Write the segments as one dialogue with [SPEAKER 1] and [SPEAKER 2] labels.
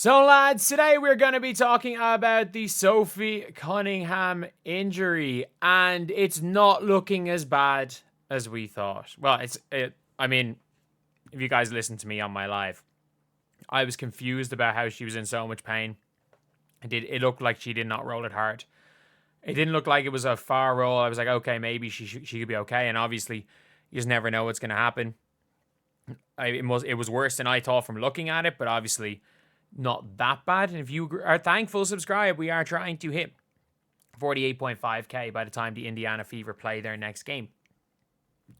[SPEAKER 1] So, lads, today we're going to be talking about the Sophie Cunningham injury, and it's not looking as bad as we thought. Well, I mean, if you guys listen to me on my live, I was confused about how she was in so much pain. It looked like she did not roll it hard. It didn't look like it was a far roll. I was like, okay, maybe she could be okay, and obviously, you just never know what's going to happen. It was worse than I thought from looking at it, but obviously not that bad. And if you are thankful, subscribe. We are trying to hit 48.5k by the time the Indiana Fever play their next game.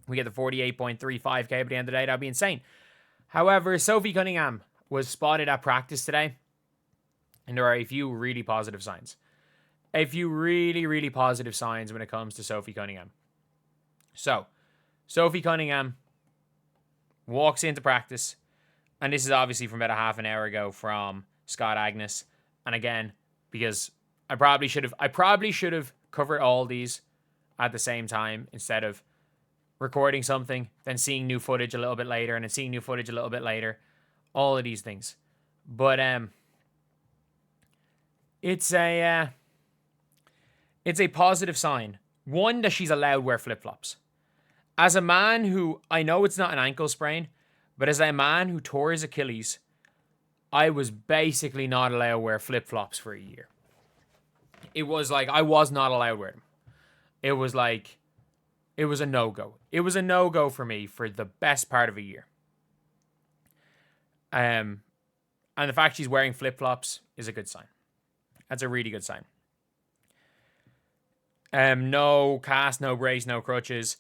[SPEAKER 1] We get the 48.35k by the end of the day. That'd be insane. However, Sophie Cunningham was spotted at practice today, and there are a few really positive signs. A few really, really positive signs when it comes to Sophie Cunningham. So, Sophie Cunningham walks into practice, and this is obviously from about a half an hour ago from Scott Agnes. And again, because I probably should have covered all these at the same time instead of recording something, then seeing new footage a little bit later, and then seeing new footage a little bit later. All of these things. But it's a positive sign. One, that she's allowed to wear flip-flops. As a man who, I know it's not an ankle sprain, but as a man who tore his Achilles, I was basically not allowed to wear flip-flops for a year. It was like I was not allowed to wear them. It was a no-go. It was a no-go for me for the best part of a year. And the fact she's wearing flip-flops is a good sign. That's a really good sign. No cast, no brace, no crutches.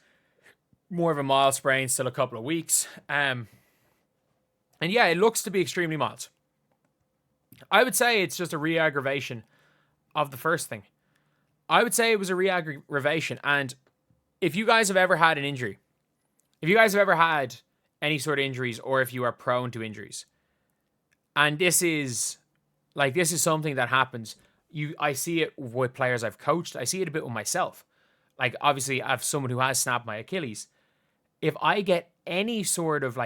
[SPEAKER 1] More of a mild sprain, still a couple of weeks. And yeah, it looks to be extremely mild. I would say it's just a re-aggravation of the first thing. I would say it was a re-aggravation. And if you guys have ever had an injury, if you guys have ever had any sort of injuries, or if you are prone to injuries, and this is something that happens, I see it with players I've coached. I see it a bit with myself. Like, obviously, I have someone who has snapped my Achilles. If I get any sort of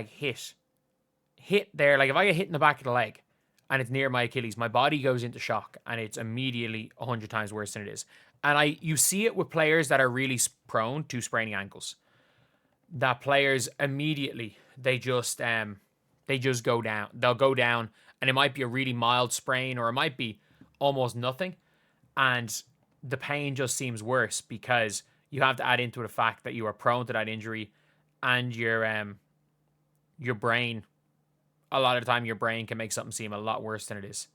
[SPEAKER 1] hit there, like if I get hit in the back of the leg and it's near my Achilles, my body goes into shock and it's immediately 100 times worse than it is. And you see it with players that are really prone to spraining ankles. That players immediately, they just go down. They'll go down, and it might be a really mild sprain, or it might be almost nothing, and the pain just seems worse because you have to add into the fact that you are prone to that injury, and your brain, a lot of the time, your brain can make something seem a lot worse than it is.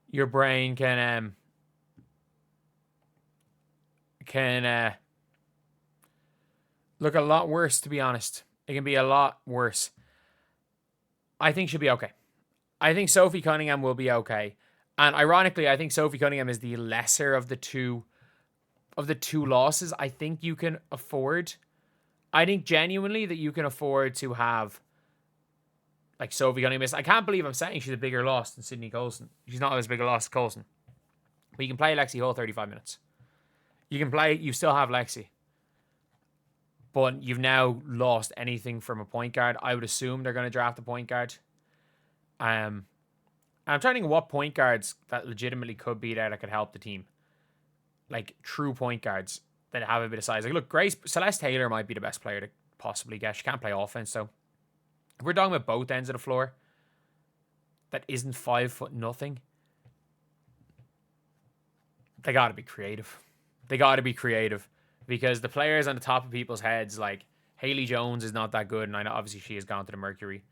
[SPEAKER 1] Your brain can look a lot worse, to be honest. It can be a lot worse. I think she'll be okay. I think Sophie Cunningham will be okay. And ironically, I think Sophie Cunningham is the lesser of the two losses I think you can afford. I think genuinely that you can afford to have Sophie Cunningham. I can't believe I'm saying she's a bigger loss than Sydney Colson. She's not as big a loss as Colson. But you can play Lexi Hull 35 minutes. You still have Lexi. But you've now lost anything from a point guard. I would assume they're going to draft a point guard. I'm trying to think of what point guards that legitimately could be there that could help the team. Like true point guards that have a bit of size. Like, look, Celeste Taylor might be the best player to possibly get. She can't play offense, so if we're talking about both ends of the floor, that isn't 5'0". They got to be creative. Because the players on the top of people's heads, like Haley Jones, is not that good, and I know obviously she has gone to the Mercury.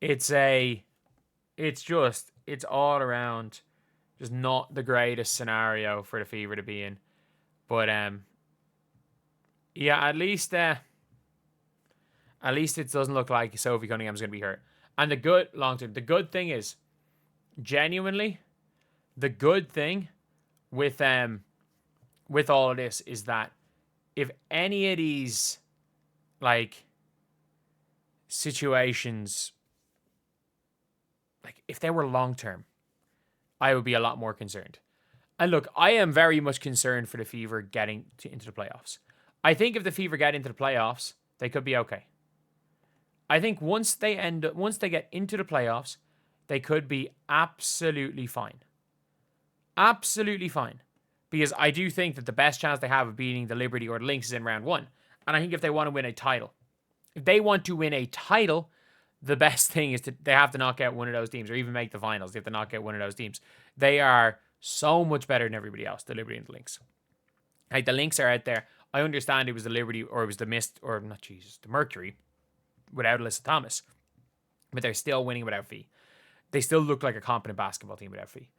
[SPEAKER 1] It's all around just not the greatest scenario for the Fever to be in. But yeah, at least it doesn't look like Sophie Cunningham's going to be hurt. And the good thing is, genuinely, the good thing with all of this is that if any of these situations, if they were long term, I would be a lot more concerned. And look, I am very much concerned for the Fever getting into the playoffs. I think if the Fever get into the playoffs, they could be okay. I think once they get into the playoffs, they could be absolutely fine. Absolutely fine. Because I do think that the best chance they have of beating the Liberty or the Lynx is in round 1. And I think if they want to win a title, the best thing is they have to knock out one of those teams or even make the finals. They have to knock out one of those teams. They are so much better than everybody else, the Liberty and the Lynx. Like, the Lynx are out there. I understand it was the Liberty, or it was the Mist, or not Jesus, the Mercury without Alyssa Thomas. But they're still winning without Fee. They still look like a competent basketball team without Fee.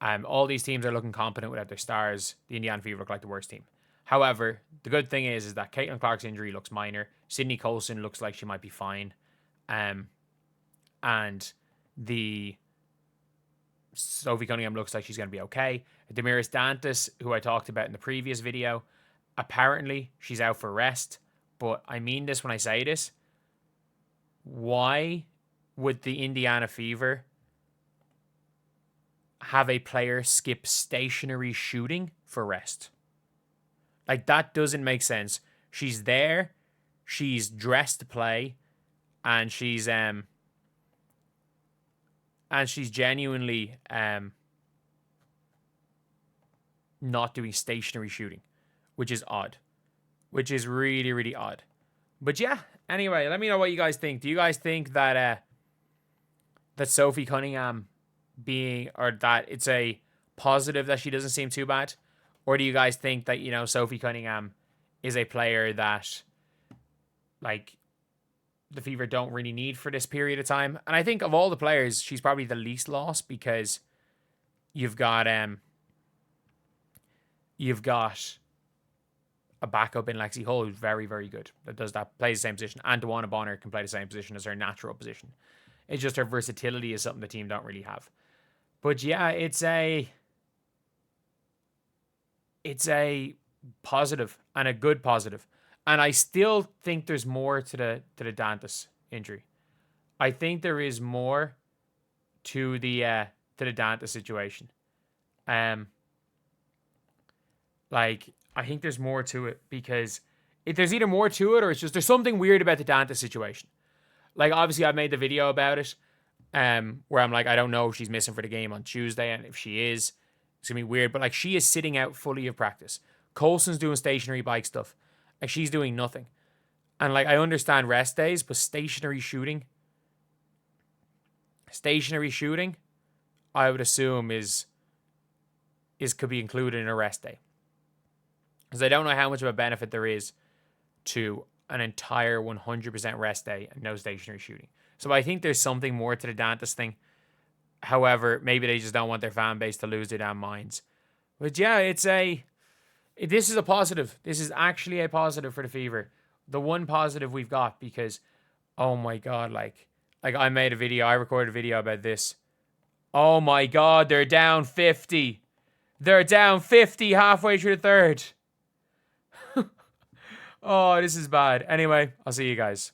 [SPEAKER 1] All these teams are looking competent without their stars. The Indiana Fever look like the worst team. However, the good thing is that Caitlin Clark's injury looks minor. Sydney Colson looks like she might be fine. And the Sophie Cunningham looks like she's going to be okay. Damiris Dantas, who I talked about in the previous video, apparently she's out for rest. But I mean this when I say this. Why would the Indiana Fever have a player skip stationary shooting for rest? Like, that doesn't make sense. She's there, she's dressed to play, and she's genuinely not doing stationary shooting, which is odd. Which is really, really odd. But yeah, anyway, let me know what you guys think. Do you guys think that that Sophie Cunningham that it's a positive that she doesn't seem too bad? Or do you guys think that, Sophie Cunningham is a player that, like, the Fever don't really need for this period of time? And I think of all the players, she's probably the least lost, because you've got a backup in Lexi Hull who's very, very good. Plays the same position. And DeWanna Bonner can play the same position as her natural position. It's just her versatility is something the team don't really have. But yeah, it's a positive, and a good positive. And I still think there's more to the Dantas injury. I think there is more to the Dantas situation. I think there's more to it, because there's either more to it, or it's just there's something weird about the Dantas situation. Like, obviously, I made the video about it, where I'm like, I don't know if she's missing for the game on Tuesday, and if she is, it's gonna be weird. But, like, she is sitting out fully of practice. Colson's doing stationary bike stuff. Like, she's doing nothing. And, like, I understand rest days, but stationary shooting, I would assume could be included in a rest day. Because I don't know how much of a benefit there is to an entire 100% rest day and no stationary shooting. So I think there's something more to the Dantas thing. However, maybe they just don't want their fan base to lose their damn minds. But yeah, this is a positive. This is actually a positive for the Fever. The one positive we've got, because, oh my God, like I recorded a video about this. Oh my God, they're down 50. They're down 50 halfway through the third. Oh, this is bad. Anyway, I'll see you guys.